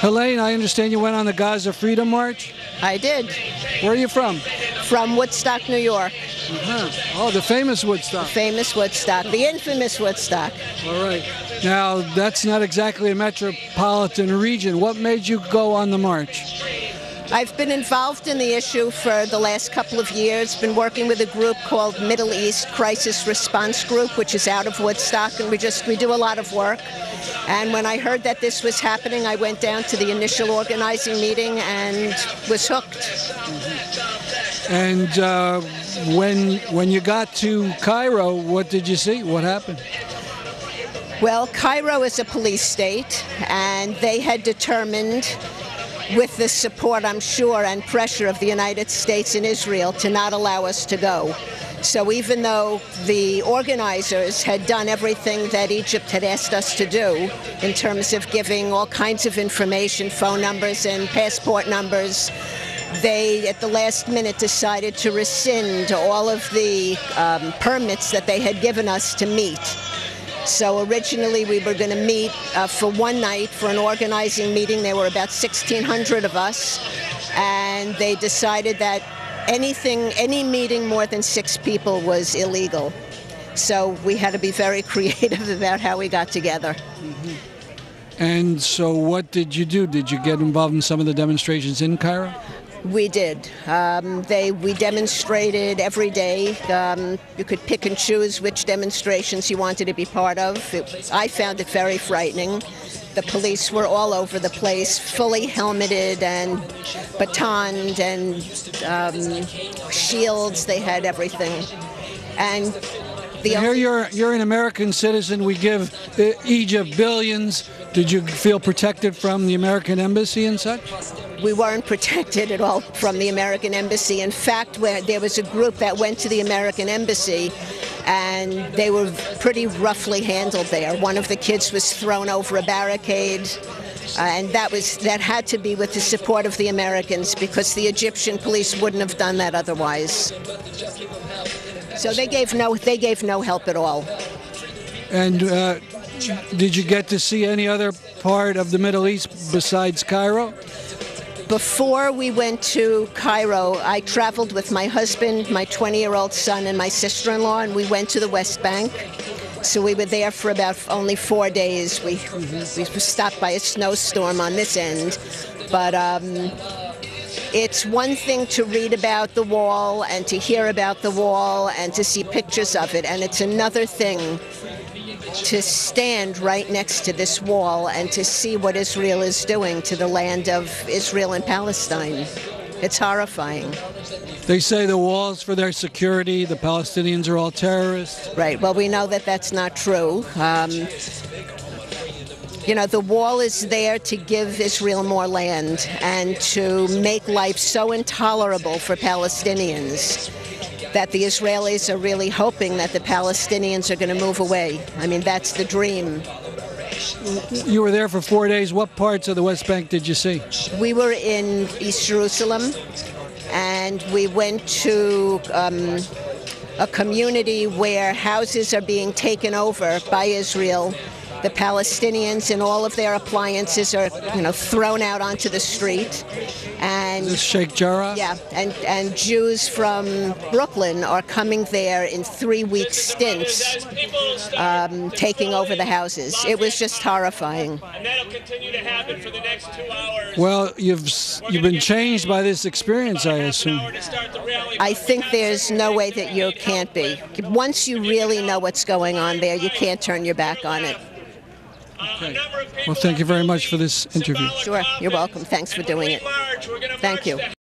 Helene, I understand you went on the Gaza Freedom March? I did. Where are you from? From Woodstock, New York. Oh, the famous Woodstock. Famous Woodstock. The infamous Woodstock. All right. Now, that's not exactly a metropolitan region. What made you go on the march? I've been involved in the issue for the last couple of years, been working with a group called Middle East Crisis Response Group, which is out of Woodstock, and we do a lot of work. And when I heard that this was happening, I went down to the initial organizing meeting and was hooked. And when you got to Cairo, what did you see? What happened? Well, Cairo is a police state, and they had determined, with the support, I'm sure, and pressure of the United States and Israel, to not allow us to go. So even though the organizers had done everything that Egypt had asked us to do in terms of giving all kinds of information, phone numbers and passport numbers, they, at the last minute, decided to rescind all of the permits that they had given us to meet. So originally we were going to meet for one night for an organizing meeting. There were about 1,600 of us, and they decided that any meeting more than 6 people was illegal. So we had to be very creative about how we got together. And so what did you do? Did you get involved in some of the demonstrations in Cairo? We did. We demonstrated every day. You could pick and choose which demonstrations you wanted to be part of. I found it very frightening. The police were all over the place, fully helmeted and batoned and shields. They had everything. And here you're an American citizen. We give Egypt billions. Did you feel protected from the American embassy and such? We weren't protected at all from the American embassy. In fact, there was a group that went to the American embassy, and they were pretty roughly handled there. One of the kids was thrown over a barricade, and that had to be with the support of the Americans, because the Egyptian police wouldn't have done that otherwise. So they gave no help at all. And did you get to see any other part of the Middle East besides Cairo? Before we went to Cairo, I traveled with my husband, my 20-year-old son, and my sister-in-law, and we went to the West Bank. So we were there for about only 4 days. We were stopped by a snowstorm on this end. But it's one thing to read about the wall and to hear about the wall and to see pictures of it, and it's another thing to stand right next to this wall and to see what Israel is doing to the land of Israel and Palestine. It's horrifying. They say the wall's for their security, the Palestinians are all terrorists. Right, well, we know that that's not true. You know, the wall is there to give Israel more land and to make life so intolerable for Palestinians that the Israelis are really hoping that the Palestinians are going to move away. I mean, that's the dream. You were there for 4 days. What parts of the West Bank did you see? We were in East Jerusalem, and we went to a community where houses are being taken over by Israel. The Palestinians and all of their appliances are, thrown out onto the street. And this Sheikh Jarrah? Yeah, and Jews from Brooklyn are coming there in 3-week stints, taking over the houses. It was just horrifying. And that'll continue to happen for the next 2 hours. Well, you've been changed by this experience, I assume. I think there's no way that you can't be. Once you really know what's going on there, you can't turn your back on it. Okay. Well, thank you very much for this interview. Sure, you're welcome. Thanks for doing it. Thank you.